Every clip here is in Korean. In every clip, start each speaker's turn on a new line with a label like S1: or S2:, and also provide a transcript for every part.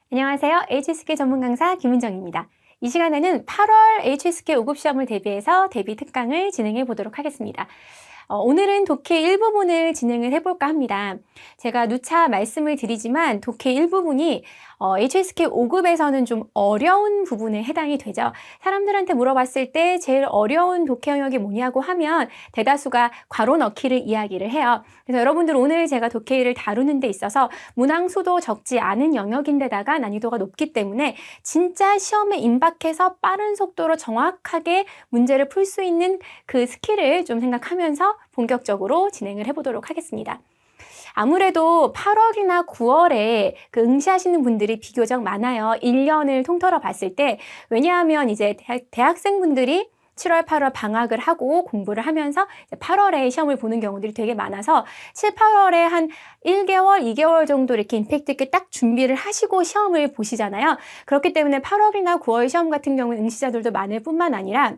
S1: 안녕하세요. HSK 전문 강사 김은정입니다. 이 시간에는 8월 HSK 5급 시험을 대비해서 대비 특강을 진행해 보도록 하겠습니다. 오늘은 독해 일부분을 진행을 해볼까 합니다. 제가 누차 말씀을 드리지만 독해 일부분이 HSK 5급에서는 좀 어려운 부분에 해당이 되죠. 사람들한테 물어봤을 때 제일 어려운 독해 영역이 뭐냐고 하면 대다수가 괄호 넣기를 이야기를 해요. 그래서 여러분들 오늘 제가 독해를 다루는 데 있어서 문항수도 적지 않은 영역인데다가 난이도가 높기 때문에 진짜 시험에 임박해서 빠른 속도로 정확하게 문제를 풀 수 있는 그 스킬을 좀 생각하면서 본격적으로 진행을 해보도록 하겠습니다. 아무래도 8월이나 9월에 그 응시하시는 분들이 비교적 많아요. 1년을 통틀어 봤을 때. 왜냐하면 이제 대학생분들이 7월, 8월 방학을 하고 공부를 하면서 8월에 시험을 보는 경우들이 되게 많아서 7, 8월에 한 1개월, 2개월 정도 이렇게 임팩트 있게 딱 준비를 하시고 시험을 보시잖아요. 그렇기 때문에 8월이나 9월 시험 같은 경우는 응시자들도 많을 뿐만 아니라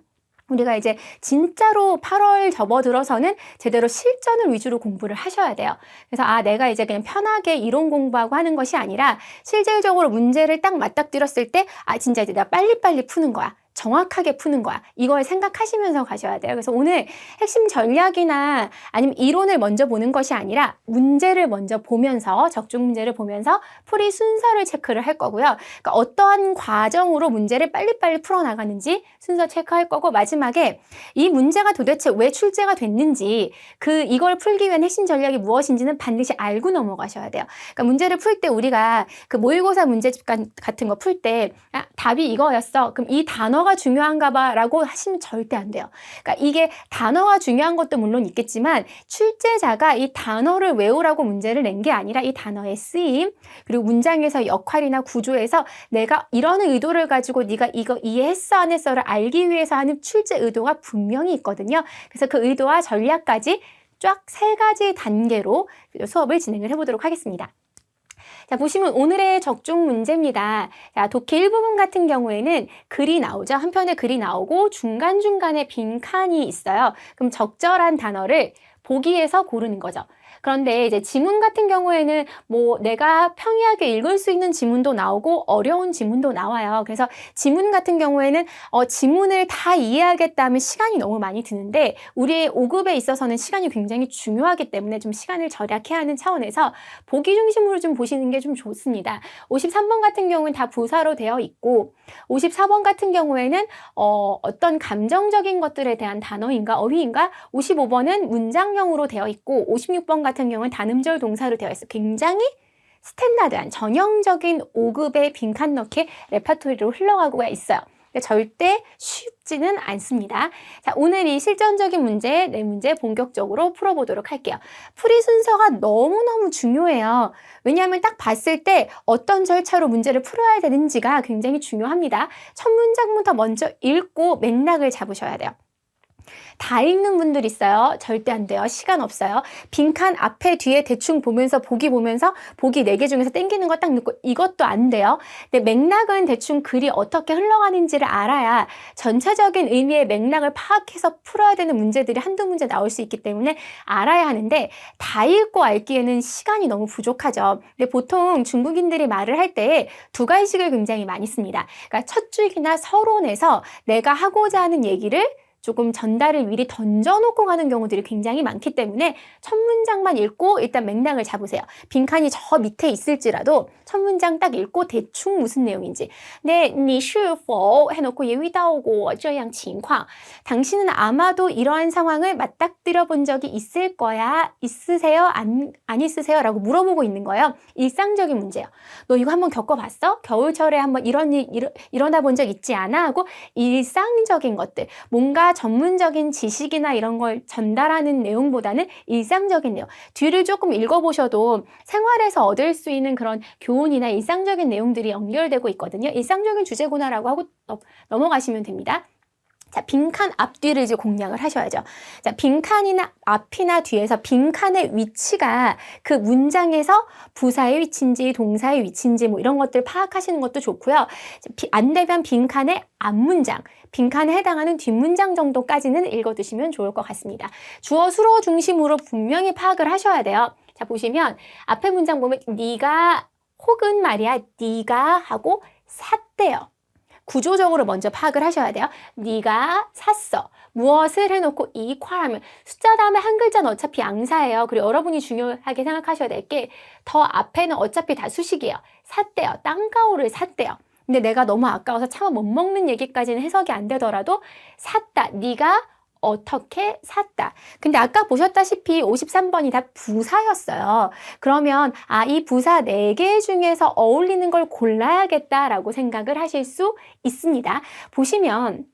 S1: 우리가 이제 진짜로 8월 접어들어서는 제대로 실전을 위주로 공부를 하셔야 돼요. 그래서 내가 이제 그냥 편하게 이론 공부하고 하는 것이 아니라 실질적으로 문제를 딱 맞닥뜨렸을 때 진짜 이제 내가 빨리빨리 푸는 거야. 정확하게 푸는 거야. 이걸 생각하시면서 가셔야 돼요. 그래서 오늘 핵심 전략이나 아니면 이론을 먼저 보는 것이 아니라 문제를 먼저 보면서 적중 문제를 보면서 풀이 순서를 체크를 할 거고요. 그러니까 어떠한 과정으로 문제를 빨리빨리 풀어나가는지 순서 체크할 거고 마지막에 이 문제가 도대체 왜 출제가 됐는지 이걸 풀기 위한 핵심 전략이 무엇인지는 반드시 알고 넘어가셔야 돼요. 그러니까 문제를 풀 때 우리가 그 모의고사 문제집 같은 거 풀 때 답이 이거였어. 그럼 이 단어가 중요한가 봐 라고 하시면 절대 안 돼요. 그러니까 이게 단어가 중요한 것도 물론 있겠지만 출제자가 이 단어를 외우라고 문제를 낸 게 아니라 이 단어의 쓰임 그리고 문장에서 역할이나 구조에서 내가 이런 의도를 가지고 네가 이거 이해했어 안 했어를 알기 위해서 하는 출제 의도가 분명히 있거든요. 그래서 그 의도와 전략까지 쫙 3가지 단계로 수업을 진행을 해보도록 하겠습니다. 자, 보시면 오늘의 적중 문제입니다. 자, 독해 일부분 같은 경우에는 글이 나오죠. 한 편의 글이 나오고 중간중간에 빈칸이 있어요. 그럼 적절한 단어를 보기에서 고르는 거죠. 그런데 이제 지문 같은 경우에는 내가 평이하게 읽을 수 있는 지문도 나오고 어려운 지문도 나와요. 그래서 지문 같은 경우에는 지문을 다 이해하겠다면 시간이 너무 많이 드는데 우리의 5급에 있어서는 시간이 굉장히 중요하기 때문에 좀 시간을 절약해야 하는 차원에서 보기 중심으로 좀 보시는 게 좀 좋습니다. 53번 같은 경우는 다 부사로 되어 있고 54번 같은 경우에는 어떤 감정적인 것들에 대한 단어인가 어휘인가 55번은 문장형으로 되어 있고 56번 같은 경우는 단음절 동사로 되어 있어요. 굉장히 스탠다드한 전형적인 5급의 빈칸 넣기 레파토리로 흘러가고 있어요. 근데 절대 쉽지는 않습니다. 자, 오늘 이 실전적인 문제, 네 문제 본격적으로 풀어보도록 할게요. 풀이 순서가 너무너무 중요해요. 왜냐하면 딱 봤을 때 어떤 절차로 문제를 풀어야 되는지가 굉장히 중요합니다. 첫 문장부터 먼저 읽고 맥락을 잡으셔야 돼요. 다 읽는 분들 있어요. 절대 안 돼요. 시간 없어요. 빈칸 앞에 뒤에 대충 보면서 보기 4개 중에서 땡기는 거 딱 넣고 이것도 안 돼요. 근데 맥락은 대충 글이 어떻게 흘러가는지를 알아야 전체적인 의미의 맥락을 파악해서 풀어야 되는 문제들이 한두 문제 나올 수 있기 때문에 알아야 하는데 다 읽고 알기에는 시간이 너무 부족하죠. 근데 보통 중국인들이 말을 할 때 2가지식을 굉장히 많이 씁니다. 그러니까 첫 줄기나 서론에서 내가 하고자 하는 얘기를 조금 전달을 미리 던져놓고 가는 경우들이 굉장히 많기 때문에 첫 문장만 읽고 일단 맥락을 잡으세요. 빈칸이 저 밑에 있을지라도 첫 문장 딱 읽고 대충 무슨 내용인지. 네, 你是否 해놓고 也遇到过这样情况. 당신은 아마도 이러한 상황을 맞닥뜨려 본 적이 있을 거야. 있으세요? 안 있으세요? 라고 물어보고 있는 거예요. 일상적인 문제예요. 너 이거 한번 겪어봤어? 겨울철에 한번 이런 일 일어나 본 적 있지 않아? 하고 일상적인 것들. 뭔가 전문적인 지식이나 이런 걸 전달하는 내용보다는 일상적인 내용. 뒤를 조금 읽어보셔도 생활에서 얻을 수 있는 그런 교훈이나 일상적인 내용들이 연결되고 있거든요. 일상적인 주제구나라고 하고 넘어가시면 됩니다. 자, 빈칸 앞뒤를 이제 공략을 하셔야죠. 자, 빈칸이나 앞이나 뒤에서 빈칸의 위치가 그 문장에서 부사의 위치인지 동사의 위치인지 이런 것들 파악하시는 것도 좋고요. 안 되면 빈칸의 앞문장, 빈칸에 해당하는 뒷문장 정도까지는 읽어두시면 좋을 것 같습니다. 주어, 수로 중심으로 분명히 파악을 하셔야 돼요. 자, 보시면 앞에 문장 보면 네가 혹은 말이야 네가 하고 샀대요. 구조적으로 먼저 파악을 하셔야 돼요. 네가 샀어. 무엇을 해놓고 이퀄하면 숫자 다음에 한 글자는 어차피 양사예요. 그리고 여러분이 중요하게 생각하셔야 될 게 더 앞에는 어차피 다 수식이에요. 샀대요. 땅가오를 샀대요. 근데 내가 너무 아까워서 차마 못 먹는 얘기까지는 해석이 안 되더라도 샀다. 네가 어떻게 샀다. 근데 아까 보셨다시피 53번이 다 부사였어요. 그러면 이 부사 4개 중에서 어울리는 걸 골라야겠다라고 생각을 하실 수 있습니다. 보시면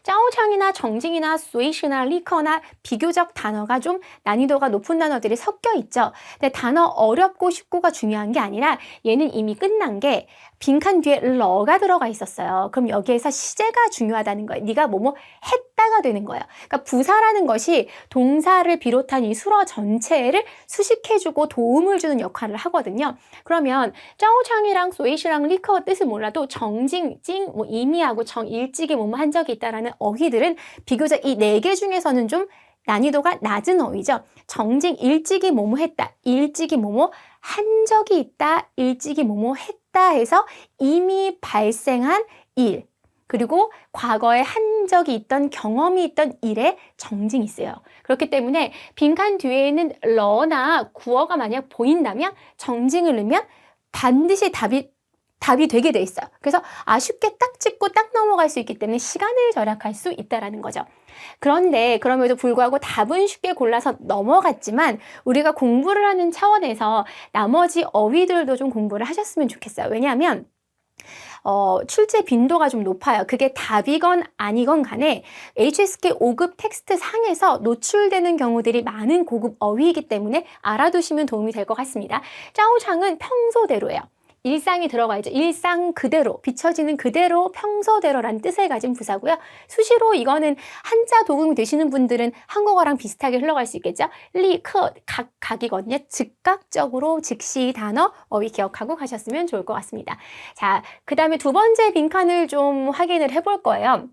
S1: 짜오창이나 정징이나 스위시나 리커나 비교적 단어가 좀 난이도가 높은 단어들이 섞여 있죠. 근데 단어 어렵고 쉽고가 중요한 게 아니라 얘는 이미 끝난 게 빈칸 뒤에 러가 들어가 있었어요. 그럼 여기에서 시제가 중요하다는 거예요. 네가 뭐뭐 했다가 되는 거예요. 그러니까 부사라는 것이 동사를 비롯한 이 수어 전체를 수식해주고 도움을 주는 역할을 하거든요. 그러면 짜오창이랑 소이시랑 리커 뜻을 몰라도 정징, 찡, 뭐 이미하고 정, 일찍이 뭐뭐 한 적이 있다라는 어휘들은 비교적 이 4개 중에서는 좀 난이도가 낮은 어휘죠. 정징, 일찍이 뭐뭐 했다, 일찍이 뭐뭐 한 적이 있다, 일찍이 뭐뭐 했다 해서 이미 발생한 일, 그리고 과거에 한 적이 있던 경험이 있던 일에 정징이 있어요. 그렇기 때문에 빈칸 뒤에는 러나 구어가 만약 보인다면 정징을 넣으면 반드시 답이 되게 돼 있어요. 그래서 쉽게 딱 찍고 딱 넘어갈 수 있기 때문에 시간을 절약할 수 있다는 거죠. 그런데 그럼에도 불구하고 답은 쉽게 골라서 넘어갔지만 우리가 공부를 하는 차원에서 나머지 어휘들도 좀 공부를 하셨으면 좋겠어요. 왜냐하면 출제 빈도가 좀 높아요. 그게 답이건 아니건 간에 HSK 5급 텍스트 상에서 노출되는 경우들이 많은 고급 어휘이기 때문에 알아두시면 도움이 될 것 같습니다. 짜오창은 평소대로예요. 일상이 들어가 있죠. 일상 그대로, 비춰지는 그대로, 평소대로라는 뜻을 가진 부사고요. 수시로 이거는 한자 도움이 되시는 분들은 한국어랑 비슷하게 흘러갈 수 있겠죠. 리커, 각이거든요. 즉각적으로, 즉시 단어, 어휘 기억하고 가셨으면 좋을 것 같습니다. 자, 그 다음에 두 번째 빈칸을 좀 확인을 해볼 거예요.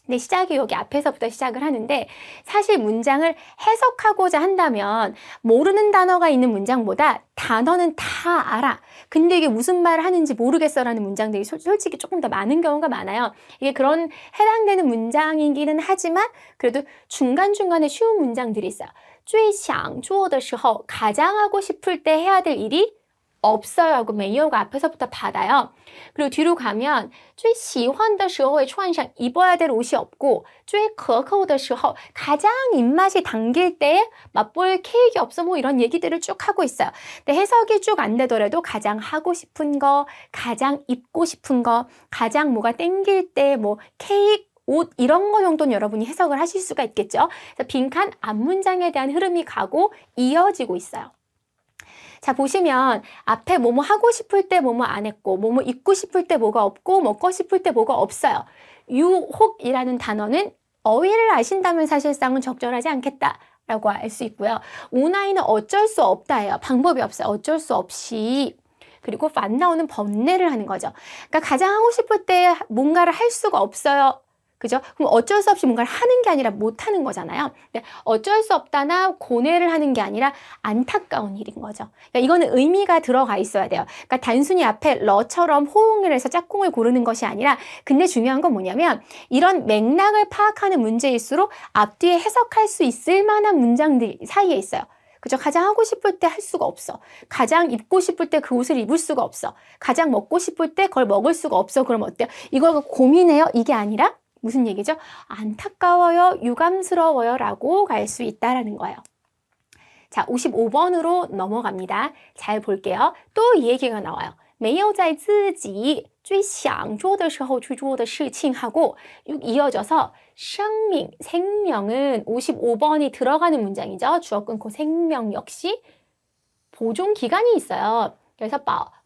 S1: 근데 시작이 여기 앞에서부터 시작을 하는데 사실 문장을 해석하고자 한다면 모르는 단어가 있는 문장보다 단어는 다 알아. 근데 이게 무슨 말을 하는지 모르겠어 라는 문장들이 솔직히 조금 더 많은 경우가 많아요. 이게 그런 해당되는 문장이기는 하지만 그래도 중간중간에 쉬운 문장들이 있어요. 最想做的时候 가장 하고 싶을 때 해야 될 일이 없어요 하고 메이어가 앞에서부터 받아요. 그리고 뒤로 가면 最喜欢的时候穿上 입어야 될 옷이 없고 最可口的时候 가장 입맛이 당길 때 맛볼 케이크 없어 뭐 이런 얘기들을 쭉 하고 있어요. 근데 해석이 쭉 안 되더라도 가장 하고 싶은 거, 가장 입고 싶은 거, 가장 뭐가 땡길 때 뭐 케이크 옷 이런 거 정도는 여러분이 해석을 하실 수가 있겠죠. 그래서 빈칸 앞문장에 대한 흐름이 가고 이어지고 있어요. 자, 보시면 앞에 뭐뭐 하고 싶을 때 뭐뭐 안 했고 뭐뭐 입고 싶을 때 뭐가 없고 먹고 싶을 때 뭐가 없어요. 유혹이라는 단어는 어휘를 아신다면 사실상은 적절하지 않겠다라고 알 수 있고요. 오나이는 어쩔 수 없다예요. 방법이 없어요. 어쩔 수 없이. 그리고 안 나오는 번뇌를 하는 거죠. 그러니까 가장 하고 싶을 때 뭔가를 할 수가 없어요. 그죠? 그럼 어쩔 수 없이 뭔가를 하는 게 아니라 못 하는 거잖아요. 근데 어쩔 수 없다나 고뇌를 하는 게 아니라 안타까운 일인 거죠. 그러니까 이거는 의미가 들어가 있어야 돼요. 그러니까 단순히 앞에 러처럼 호응을 해서 짝꿍을 고르는 것이 아니라 근데 중요한 건 뭐냐면 이런 맥락을 파악하는 문제일수록 앞뒤에 해석할 수 있을 만한 문장들 사이에 있어요. 그죠? 가장 하고 싶을 때 할 수가 없어. 가장 입고 싶을 때 그 옷을 입을 수가 없어. 가장 먹고 싶을 때 그걸 먹을 수가 없어. 그럼 어때요? 이걸 고민해요? 이게 아니라 무슨 얘기죠? 안타까워요, 유감스러워요 라고 갈 수 있다라는 거예요. 자, 55번으로 넘어갑니다. 잘 볼게요. 또 이 얘기가 나와요. 没有在自己最想做的时候去做的事情 하고 이어져서 生命, 생명은 55번이 들어가는 문장이죠. 주어 끊고 생명 역시 보존 기간이 있어요. 그래서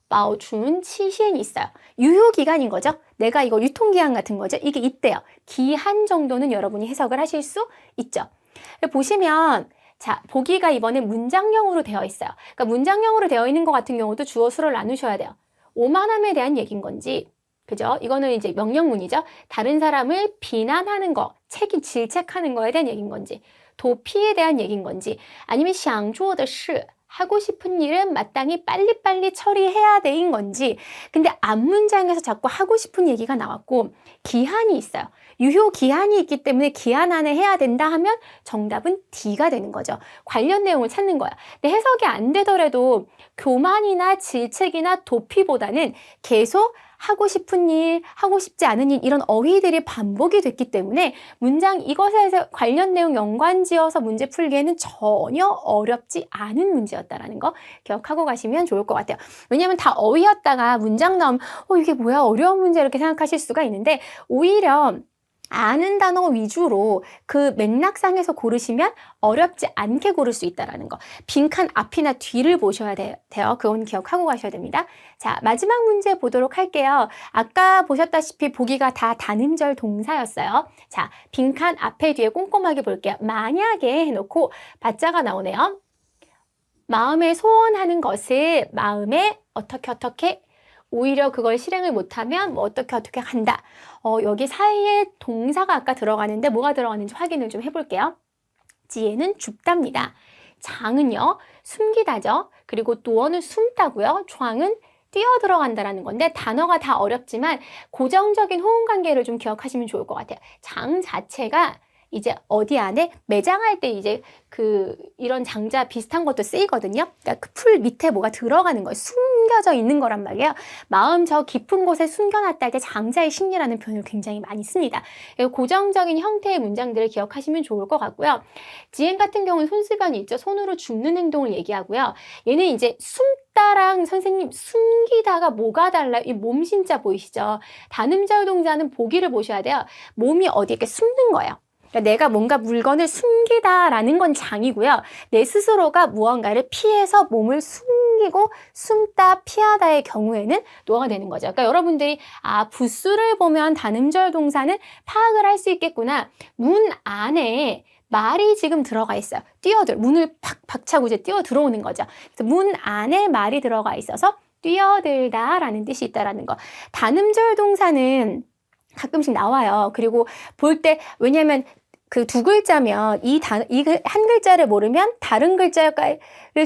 S1: 保存期限 있어요. 유효 기간인 거죠. 내가 이거 유통기한 같은 거죠. 이게 있대요. 기한 정도는 여러분이 해석을 하실 수 있죠. 보시면 자, 보기가 이번에 문장형으로 되어 있어요. 그러니까 문장형으로 되어 있는 것 같은 경우도 주어 수를 나누셔야 돼요. 오만함에 대한 얘기인 건지, 그죠? 이거는 이제 명령문이죠. 다른 사람을 비난하는 거, 질책하는 거에 대한 얘기인 건지, 도피에 대한 얘기인 건지, 아니면 想做的事 하고 싶은 일은 마땅히 빨리빨리 처리해야 돼인 건지, 근데 앞 문장에서 자꾸 하고 싶은 얘기가 나왔고 기한이 있어요. 유효 기한이 있기 때문에 기한 안에 해야 된다 하면 정답은 D가 되는 거죠. 관련 내용을 찾는 거야. 근데 해석이 안 되더라도 교만이나 질책이나 도피보다는 계속 하고 싶은 일, 하고 싶지 않은 일, 이런 어휘들이 반복이 됐기 때문에 문장 이것에 관련 내용 연관지어서 문제 풀기에는 전혀 어렵지 않은 문제였다라는 거 기억하고 가시면 좋을 것 같아요. 왜냐하면 다 어휘였다가 문장 나오면 이게 뭐야, 어려운 문제, 이렇게 생각하실 수가 있는데, 오히려 아는 단어 위주로 그 맥락상에서 고르시면 어렵지 않게 고를 수 있다는 거. 빈칸 앞이나 뒤를 보셔야 돼요. 그건 기억하고 가셔야 됩니다. 자, 마지막 문제 보도록 할게요. 아까 보셨다시피 보기가 다 단음절 동사였어요. 자, 빈칸 앞에 뒤에 꼼꼼하게 볼게요. 만약에 해놓고 받자가 나오네요. 마음에 소원하는 것을 마음에 어떻게 오히려 그걸 실행을 못하면 뭐 어떻게 한다. 여기 사이에 동사가 아까 들어가는데 뭐가 들어가는지 확인을 좀 해볼게요. 지혜는 줍답니다. 장은요, 숨기다죠. 그리고 또어는 숨다고요. 좌는 뛰어 들어간다라는 건데, 단어가 다 어렵지만 고정적인 호응 관계를 좀 기억하시면 좋을 것 같아요. 장 자체가 이제 어디 안에 매장할 때 이제 이런 장자 비슷한 것도 쓰이거든요. 그러니까 그 풀 밑에 뭐가 들어가는 거예요. 숨겨져 있는 거란 말이에요. 마음 저 깊은 곳에 숨겨놨다 할 때 장자의 심리라는 표현을 굉장히 많이 씁니다. 고정적인 형태의 문장들을 기억하시면 좋을 것 같고요. 지행 같은 경우는 손수변이 있죠. 손으로 줍는 행동을 얘기하고요. 얘는 이제 숨다랑 선생님 숨기다가 뭐가 달라요? 이 몸신자 보이시죠? 단음절 동사는 보기를 보셔야 돼요. 몸이 어디 이렇게 숨는 거예요. 그러니까 내가 뭔가 물건을 숨기다라는 건 장이고요. 내 스스로가 무언가를 피해서 몸을 숨기고 숨다 피하다의 경우에는 노가 되는 거죠. 그러니까 여러분들이 부수를 보면 단음절 동사는 파악을 할 수 있겠구나. 문 안에 말이 지금 들어가 있어요. 문을 팍 박차고 이제 뛰어 들어오는 거죠. 그래서 문 안에 말이 들어가 있어서 뛰어들다라는 뜻이 있다라는 거. 단음절 동사는 가끔씩 나와요. 그리고 볼 때, 왜냐면 그 두 글자면 이 한 글자를 모르면 다른 글자를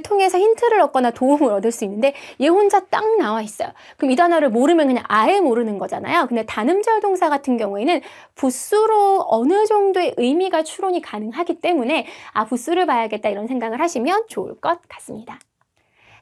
S1: 통해서 힌트를 얻거나 도움을 얻을 수 있는데, 얘 혼자 딱 나와 있어요. 그럼 이 단어를 모르면 그냥 아예 모르는 거잖아요. 근데 단음절 동사 같은 경우에는 부수로 어느 정도의 의미가 추론이 가능하기 때문에 부수를 봐야겠다 이런 생각을 하시면 좋을 것 같습니다.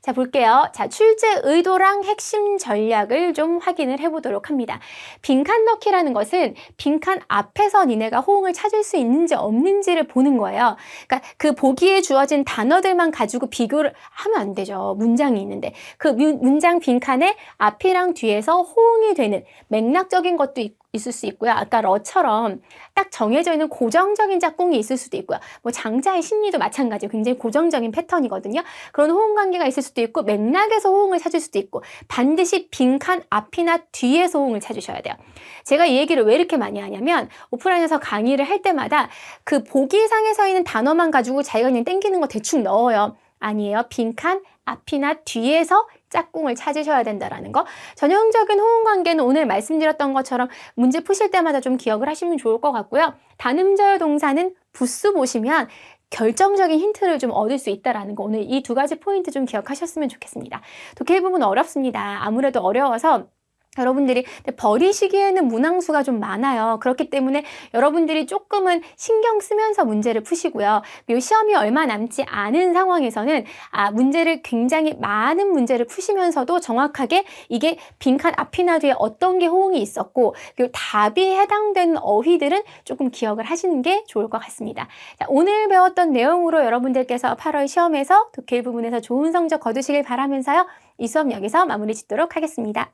S1: 자, 볼게요. 자, 출제 의도랑 핵심 전략을 좀 확인을 해보도록 합니다. 빈칸 넣기라는 것은 빈칸 앞에서 니네가 호응을 찾을 수 있는지 없는지를 보는 거예요. 그러니까 그 보기에 주어진 단어들만 가지고 비교를 하면 안 되죠. 문장이 있는데. 그 문장 빈칸에 앞이랑 뒤에서 호응이 되는 맥락적인 것도 있을 수 있고요. 아까 러처럼 딱 정해져 있는 고정적인 짝꿍이 있을 수도 있고요. 뭐 장자의 심리도 마찬가지예요. 굉장히 고정적인 패턴이거든요. 그런 호응 관계가 있을 수도 있고, 맥락에서 호응을 찾을 수도 있고, 반드시 빈칸 앞이나 뒤에서 호응을 찾으셔야 돼요. 제가 이 얘기를 왜 이렇게 많이 하냐면, 오프라인에서 강의를 할 때마다 그 보기상에 서 있는 단어만 가지고 자기가 그냥 땡기는 거 대충 넣어요. 아니에요. 빈칸 앞이나 뒤에서 짝꿍을 찾으셔야 된다라는 거. 전형적인 호응 관계는 오늘 말씀드렸던 것처럼 문제 푸실 때마다 좀 기억을 하시면 좋을 것 같고요. 단음절 동사는 부수 보시면 결정적인 힌트를 좀 얻을 수 있다라는 거, 오늘 이 두 가지 포인트 좀 기억하셨으면 좋겠습니다. 독해 부분 어렵습니다. 아무래도 어려워서 여러분들이 버리시기에는 문항수가 좀 많아요. 그렇기 때문에 여러분들이 조금은 신경 쓰면서 문제를 푸시고요. 그리고 시험이 얼마 남지 않은 상황에서는 문제를 굉장히 많은 문제를 푸시면서도 정확하게 이게 빈칸 앞이나 뒤에 어떤 게 호응이 있었고, 그리고 답이 해당되는 어휘들은 조금 기억을 하시는 게 좋을 것 같습니다. 자, 오늘 배웠던 내용으로 여러분들께서 8월 시험에서 독해 부분에서 좋은 성적 거두시길 바라면서요. 이 수업 여기서 마무리 짓도록 하겠습니다.